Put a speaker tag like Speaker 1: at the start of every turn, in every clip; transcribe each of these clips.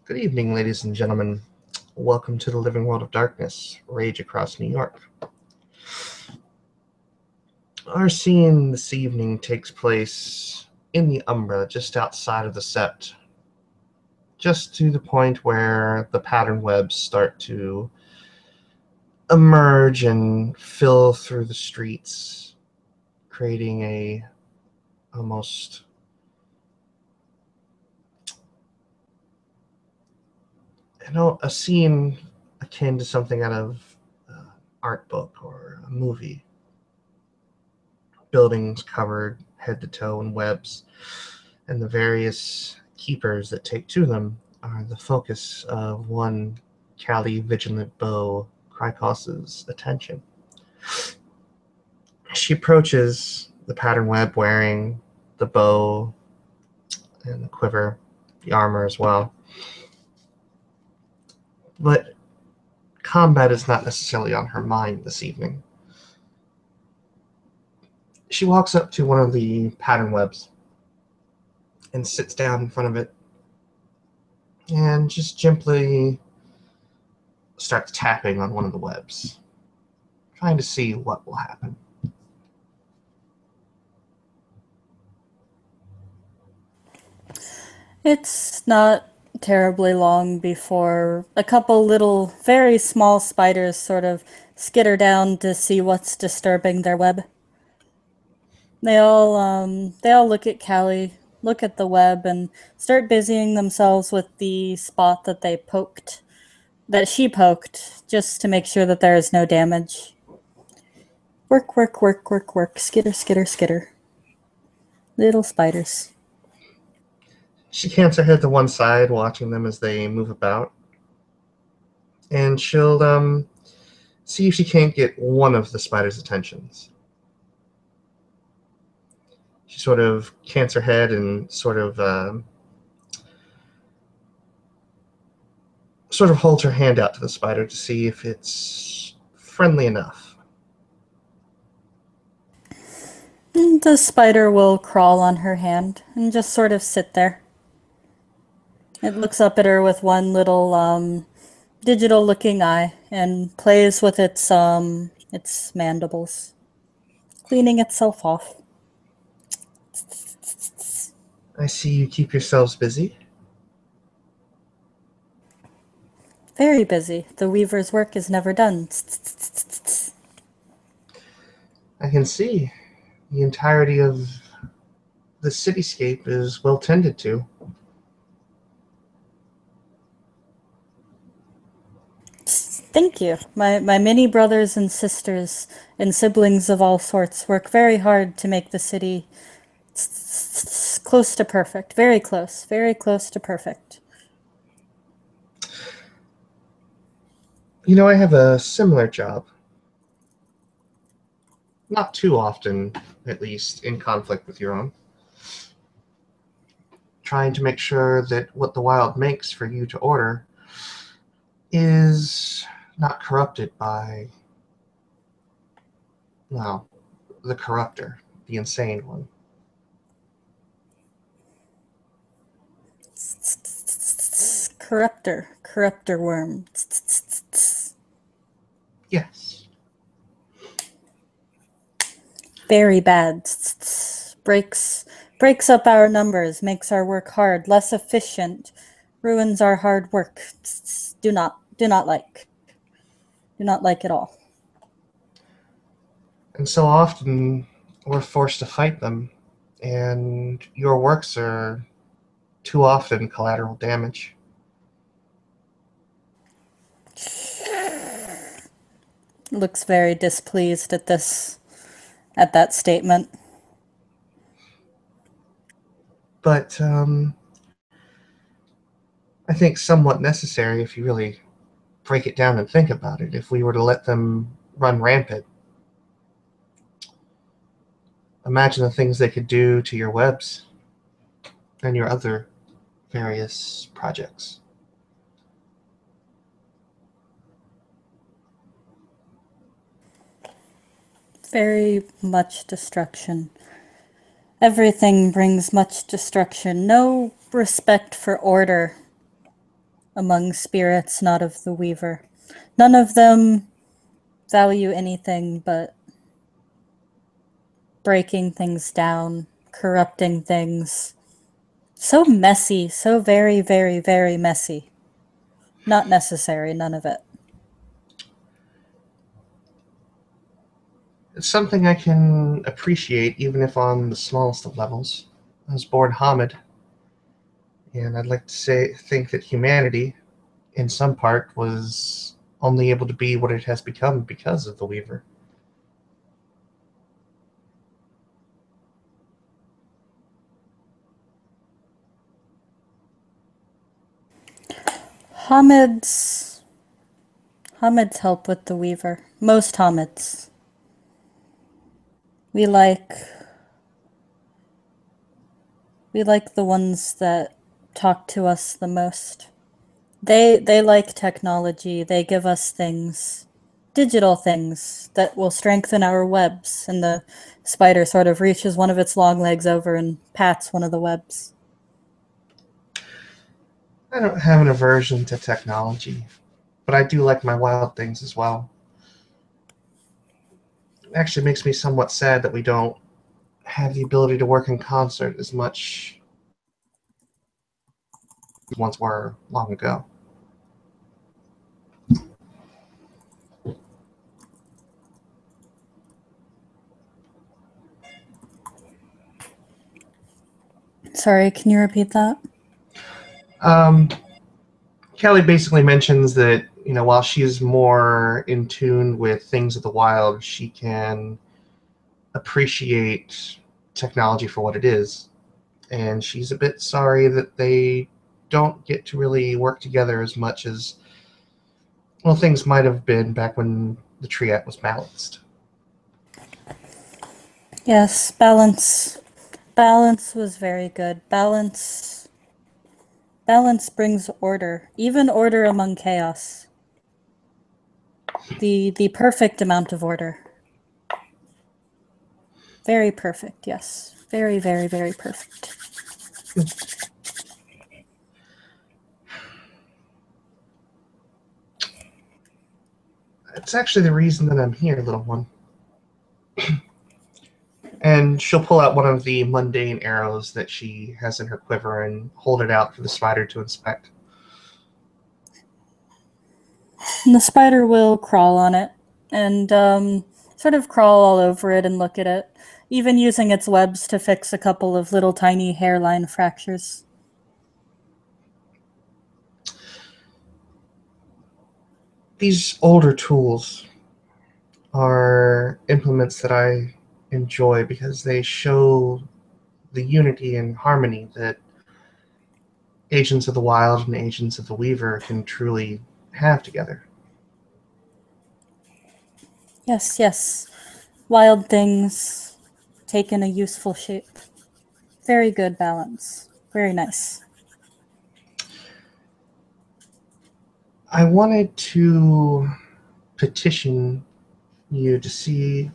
Speaker 1: Good evening, ladies and gentlemen. Welcome to the Living World of Darkness, Rage Across New York. Our scene this evening takes place in the Umbra, just outside of the Sept, just to the point where the pattern webs start to emerge and fill through the streets, creating a scene akin to something out of an art book or a movie. Buildings covered head to toe in webs, and the various keepers that take to them are the focus of one Cali vigilant beau, Krykos's attention. She approaches the pattern web wearing the bow and the quiver, the armor as well. But combat is not necessarily on her mind this evening. She walks up to one of the pattern webs and sits down in front of it and just gently starts tapping on one of the webs, trying to see what will happen.
Speaker 2: It's not terribly long before a couple little, very small spiders sort of skitter down to see what's disturbing their web. They all look at Callie, look at the web, and start busying themselves with the spot that she poked, just to make sure that there is no damage. Work, work, work, work, work, skitter, skitter, skitter. Little spiders.
Speaker 1: She cants her head to one side, watching them as they move about, and she'll see if she can't get one of the spider's attentions. She sort of cants her head and sort of holds her hand out to the spider to see if it's friendly enough.
Speaker 2: The spider will crawl on her hand and just sort of sit there. It looks up at her with one little digital looking eye and plays with its mandibles, cleaning itself off.
Speaker 1: I see you keep yourselves busy.
Speaker 2: Very busy. The weaver's work is never done.
Speaker 1: I can see the entirety of the cityscape is well tended to.
Speaker 2: Thank you. My many brothers and sisters and siblings of all sorts work very hard to make the city close to perfect. Very close to perfect.
Speaker 1: You know, I have a similar job. Not too often, at least, in conflict with your own. Trying to make sure that what the wild makes for you to order is not corrupted by, well, the corrupter, the insane one.
Speaker 2: Corruptor worm.
Speaker 1: Yes.
Speaker 2: Very bad. Breaks up our numbers, makes our work hard, less efficient, ruins our hard work. Do not like. Do not like at all.
Speaker 1: And so often we're forced to fight them, and your works are too often collateral damage.
Speaker 2: Looks very displeased at that statement.
Speaker 1: But I think somewhat necessary if you really break it down and think about it. If we were to let them run rampant, imagine the things they could do to your webs and your other various projects.
Speaker 2: Very much destruction. Everything brings much destruction. No respect for order. among spirits not of the Weaver. None of them value anything but breaking things down, corrupting things. So messy, so very, very, very messy. Not necessary, none of it.
Speaker 1: It's something I can appreciate, even if on the smallest of levels. I was born Hamid, and I'd like to think that humanity, in some part, was only able to be what it has become because of the Weaver.
Speaker 2: Hamid's help with the Weaver. Most Hamids. We like the ones that talk to us the most. They like technology. They give us things, digital things that will strengthen our webs. And the spider sort of reaches one of its long legs over and pats one of the webs.
Speaker 1: I don't have an aversion to technology, but I do like my wild things as well. It actually makes me somewhat sad that we don't have the ability to work in concert as much as once were long ago.
Speaker 2: Sorry, can you repeat that?
Speaker 1: Kelly basically mentions that, while she's more in tune with things of the wild, she can appreciate technology for what it is. And she's a bit sorry that they don't get to really work together as much as, well, things might have been back when the triad was balanced.
Speaker 2: Yes, balance. Balance was very good. Balance brings order, even order among chaos. The perfect amount of order. Very perfect, yes. Very, very, very perfect.
Speaker 1: It's actually the reason that I'm here, little one. And she'll pull out one of the mundane arrows that she has in her quiver and hold it out for the spider to inspect.
Speaker 2: And the spider will crawl on it and sort of crawl all over it and look at it, even using its webs to fix a couple of little tiny hairline fractures.
Speaker 1: These older tools are implements that I enjoy because they show the unity and harmony that Agents of the Wild and Agents of the Weaver can truly have together.
Speaker 2: Yes, yes. Wild things taken a useful shape. Very good balance. Very nice.
Speaker 1: I wanted to petition you to see.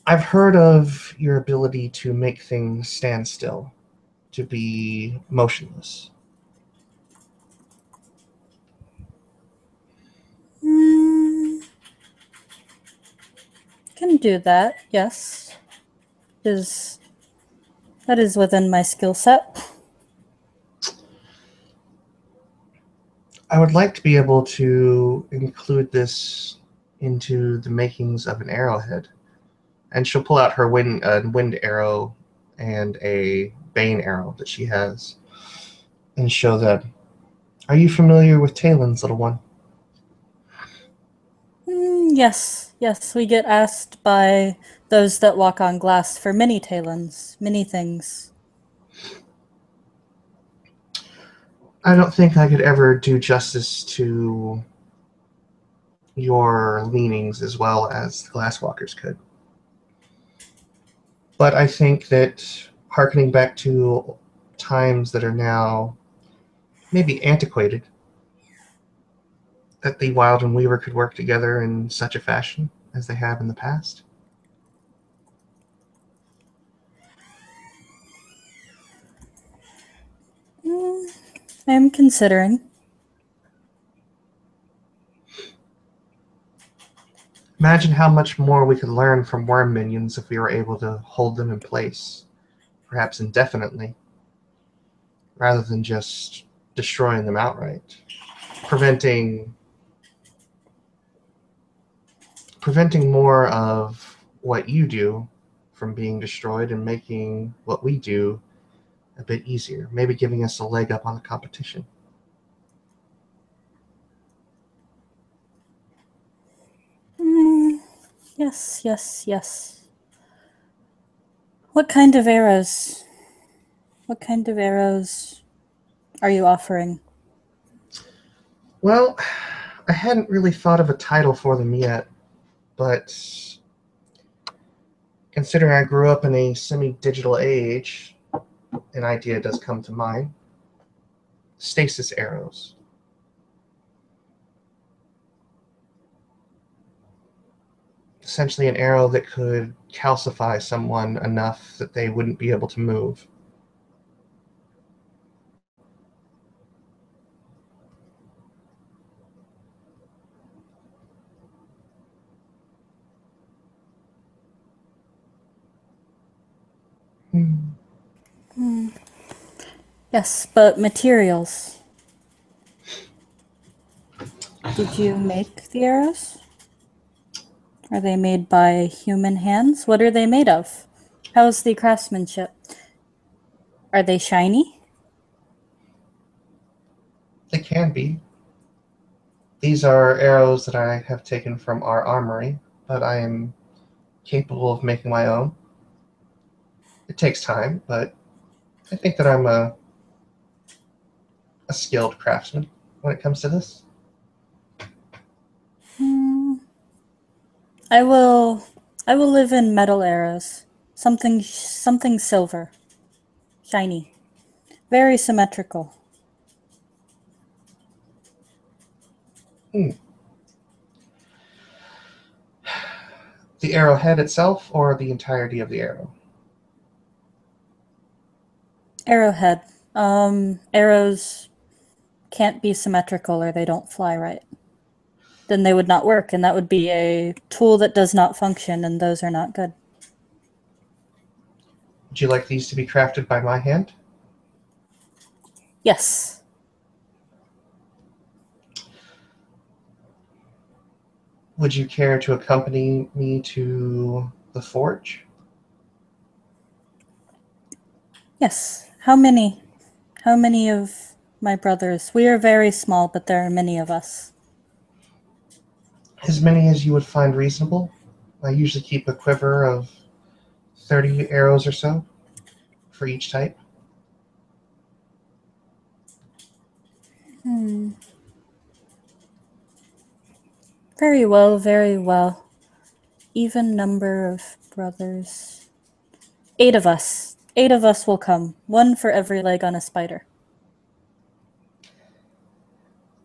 Speaker 1: I've heard of your ability to make things stand still, to be motionless.
Speaker 2: Can do that, yes. That is within my skill set.
Speaker 1: I would like to be able to include this into the makings of an arrowhead. And she'll pull out her wind arrow and a bane arrow that she has and show them. Are you familiar with Talon's, little one?
Speaker 2: Yes, yes, we get asked by those that walk on glass for many talons, many things.
Speaker 1: I don't think I could ever do justice to your leanings as well as the Glasswalkers could. But I think that harkening back to times that are now maybe antiquated, that the Wild and Weaver could work together in such a fashion as they have in the past.
Speaker 2: I'm considering.
Speaker 1: Imagine how much more we could learn from worm minions if we were able to hold them in place, perhaps indefinitely, rather than just destroying them outright. Preventing more of what you do from being destroyed and making what we do a bit easier, maybe giving us a leg up on the competition.
Speaker 2: Yes, yes, yes. What kind of arrows? What kind of arrows are you offering?
Speaker 1: Well, I hadn't really thought of a title for them yet, but considering I grew up in a semi-digital age, an idea does come to mind. Stasis arrows. Essentially an arrow that could calcify someone enough that they wouldn't be able to move.
Speaker 2: Yes, but materials. Did you make the arrows? Are they made by human hands? What are they made of? How's the craftsmanship? Are they shiny?
Speaker 1: They can be. These are arrows that I have taken from our armory, but I am capable of making my own. It takes time, but I think that I'm a skilled craftsman when it comes to this.
Speaker 2: I will live in metal arrows. Something silver. Shiny. Very symmetrical.
Speaker 1: The arrowhead itself, or the entirety of the arrow?
Speaker 2: Arrowhead. Arrows can't be symmetrical or they don't fly right. Then they would not work, and that would be a tool that does not function, and those are not good.
Speaker 1: Would you like these to be crafted by my hand?
Speaker 2: Yes.
Speaker 1: Would you care to accompany me to the forge?
Speaker 2: Yes. How many? How many of my brothers? We are very small, but there are many of us.
Speaker 1: As many as you would find reasonable. I usually keep a quiver of 30 arrows or so for each type.
Speaker 2: Very well, very well. Even number of brothers. 8 of us. 8 of us will come. 1 for every leg on a spider.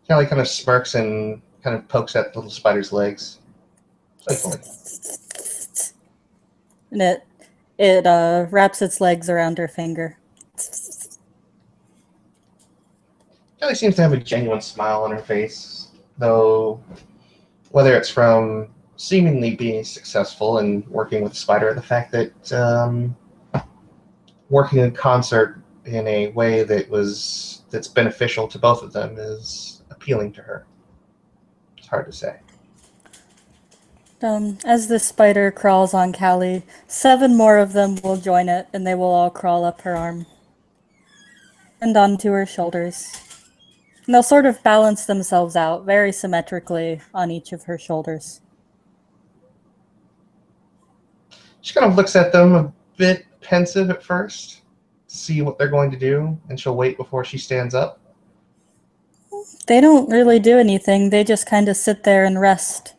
Speaker 1: Kelly kind of smirks and kind of pokes at the little spider's legs. Playfully.
Speaker 2: And it wraps its legs around her finger.
Speaker 1: Kelly seems to have a genuine smile on her face, though whether it's from seemingly being successful and working with the spider, the fact that working in concert in a way that's beneficial to both of them is appealing to her. It's hard to say.
Speaker 2: As the spider crawls on Callie, 7 more of them will join it, and they will all crawl up her arm and onto her shoulders. And they'll sort of balance themselves out very symmetrically on each of her shoulders.
Speaker 1: She kind of looks at them a bit pensive at first to see what they're going to do, and she'll wait before she stands up.
Speaker 2: They don't really do anything. They just kind of sit there and rest.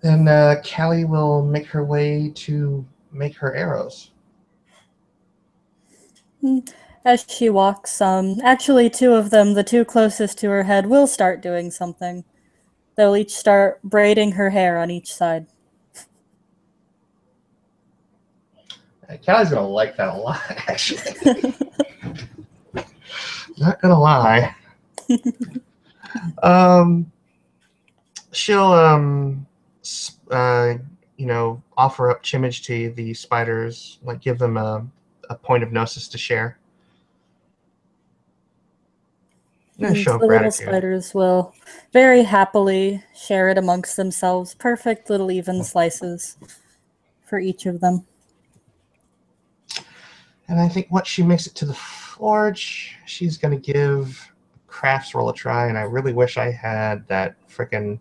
Speaker 1: Then Callie will make her way to make her arrows.
Speaker 2: As she walks, actually 2 of them, the 2 closest to her head, will start doing something. They'll each start braiding her hair on each side.
Speaker 1: Callie's going to like that a lot, actually. Not gonna lie. um, she'll offer up Chimage to the spiders, like give them a point of gnosis to share.
Speaker 2: And
Speaker 1: Show
Speaker 2: the little
Speaker 1: gratitude.
Speaker 2: spiders will very happily share it amongst themselves. Perfect little even slices for each of them.
Speaker 1: And I think once she makes it to the forge, she's going to give crafts roll a try. And I really wish I had that frickin'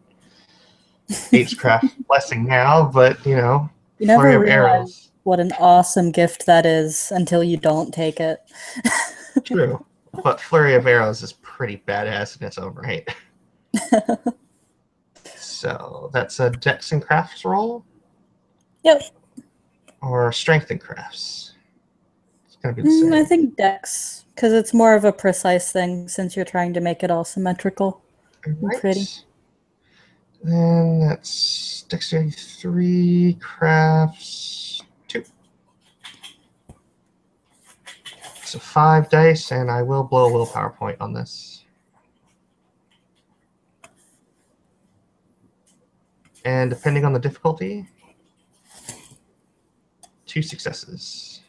Speaker 1: H-craft blessing now, but
Speaker 2: You
Speaker 1: flurry
Speaker 2: never
Speaker 1: of
Speaker 2: realize
Speaker 1: arrows.
Speaker 2: what an awesome gift that is until you don't take it.
Speaker 1: True. But flurry of arrows is pretty badass in its own right. So that's a dex and crafts roll?
Speaker 2: Yep.
Speaker 1: Or strength and crafts? It's going to be the same.
Speaker 2: I think dex, because it's more of a precise thing since you're trying to make it all symmetrical and pretty.
Speaker 1: Then that's dexterity 3, crafts 2. So 5 dice, and I will blow a willpower point on this. And depending on the difficulty, 2 successes.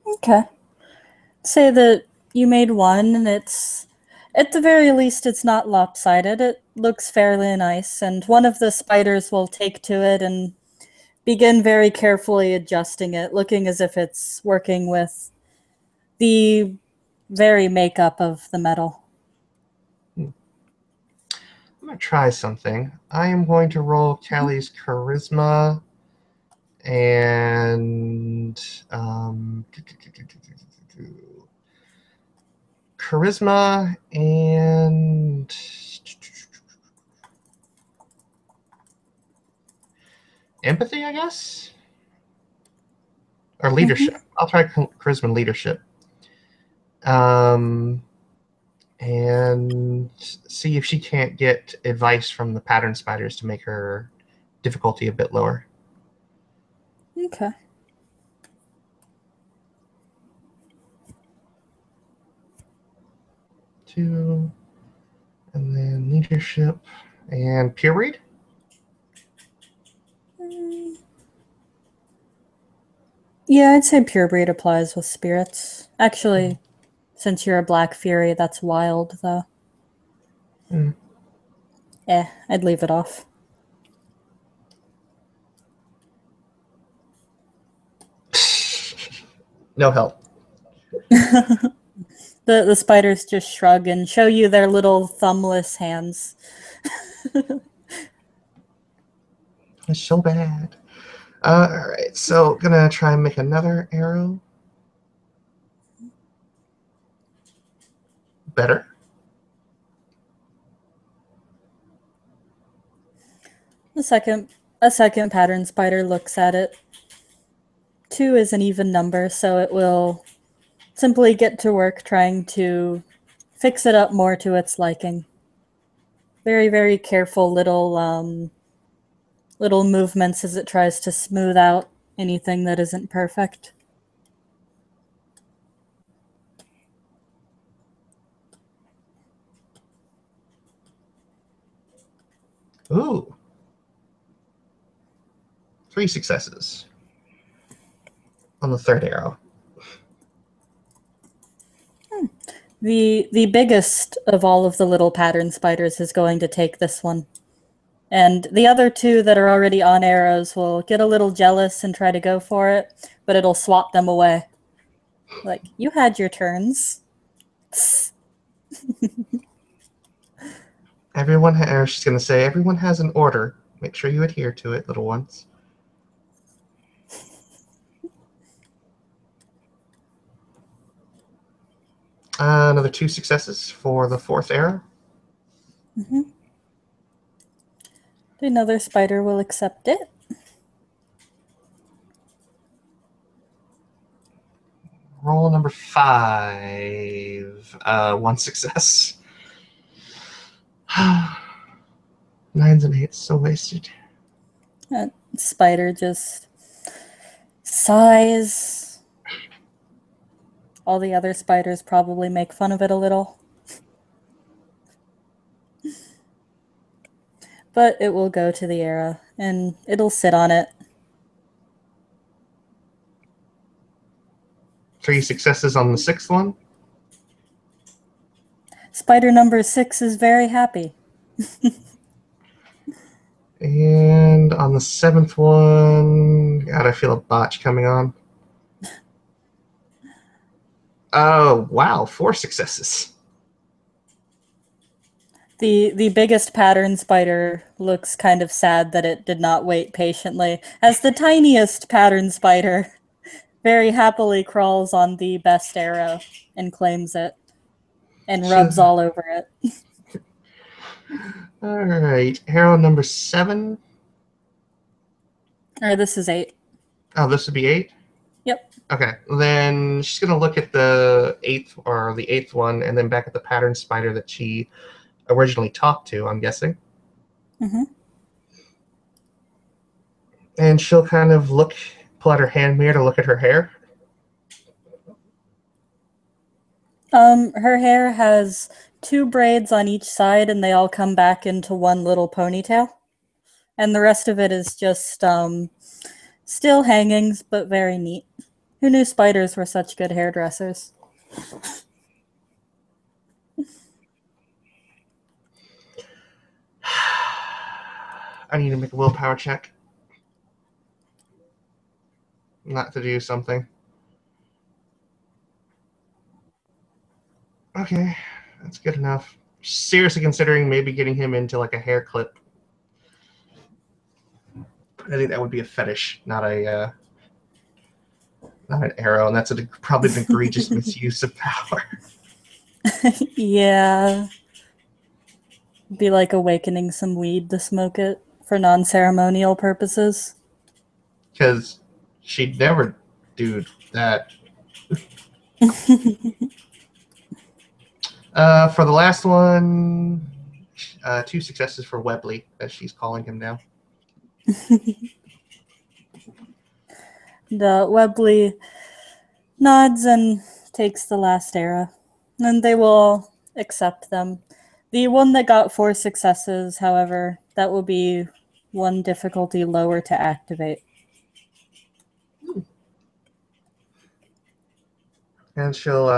Speaker 2: Okay. Say that you made one, and it's, at the very least, it's not lopsided. It looks fairly nice, and one of the spiders will take to it and begin very carefully adjusting it, looking as if it's working with the very makeup of the metal.
Speaker 1: I'm going to try something. I am going to roll Callie's charisma and charisma and empathy, I guess, or leadership. I'll try charisma and leadership, and see if she can't get advice from the pattern spiders to make her difficulty a bit lower.
Speaker 2: Okay.
Speaker 1: Two, and then leadership and peer read.
Speaker 2: Yeah, I'd say pure breed applies with spirits. Actually, since you're a black fury, that's wild, though. I'd leave it off.
Speaker 1: No help.
Speaker 2: The spiders just shrug and show you their little thumbless hands.
Speaker 1: It's so bad. Alright, so gonna try and make another arrow. Better.
Speaker 2: A second pattern spider looks at it. 2 is an even number, so it will simply get to work trying to fix it up more to its liking. Very, very careful little movements as it tries to smooth out anything that isn't perfect.
Speaker 1: Ooh. 3 successes on the third arrow.
Speaker 2: The biggest of all of the little pattern spiders is going to take this one. And the other 2 that are already on arrows will get a little jealous and try to go for it, but it'll swat them away. Like, you had your turns.
Speaker 1: She's going to say, everyone has an order. Make sure you adhere to it, little ones. Another 2 successes for the fourth arrow.
Speaker 2: Another spider will accept it.
Speaker 1: Roll number 5. 1 success. 9s and 8s, so wasted.
Speaker 2: That spider just sighs All the other spiders probably make fun of it a little. But it will go to the arrow, and it'll sit on it.
Speaker 1: 3 successes on the 6th one.
Speaker 2: Spider number 6 is very happy.
Speaker 1: And on the 7th one, God, I feel a botch coming on. Oh, wow, 4 successes.
Speaker 2: The biggest pattern spider looks kind of sad that it did not wait patiently, as the tiniest pattern spider very happily crawls on the best arrow and claims it and rubs all over it.
Speaker 1: All right, arrow number 7.
Speaker 2: Or this is 8.
Speaker 1: Oh, this would be 8?
Speaker 2: Yep.
Speaker 1: Okay, then she's going to look at the 8th one, and then back at the pattern spider that she originally talked to, I'm guessing.
Speaker 2: Mm-hmm.
Speaker 1: And she'll kind of pull out her hand mirror to look at her hair.
Speaker 2: Her hair has 2 braids on each side, and they all come back into one little ponytail. And the rest of it is just still hangings, but very neat. Who knew spiders were such good hairdressers?
Speaker 1: I need to make a willpower check. Not to do something. Okay, that's good enough. Seriously considering maybe getting him into like a hair clip. I think that would be a fetish, not an arrow, and that's probably an egregious misuse of power.
Speaker 2: Yeah. Be like awakening some weed to smoke it for non-ceremonial purposes.
Speaker 1: Because she'd never do that. For the last one, 2 successes for Webley, as she's calling him now.
Speaker 2: The Webley nods and takes the last arrow, and they will accept them. The one that got 4 successes, however, that will be 1 difficulty lower to activate.
Speaker 1: And she'll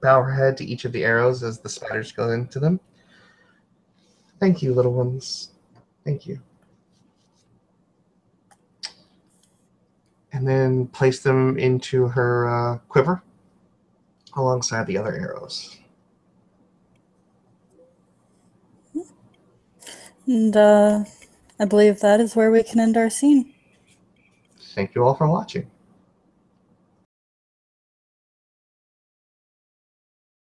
Speaker 1: bow her head to each of the arrows as the spiders go into them. Thank you, little ones. Thank you. And then place them into her quiver alongside the other arrows.
Speaker 2: And I believe that is where we can end our scene.
Speaker 1: Thank you all for watching.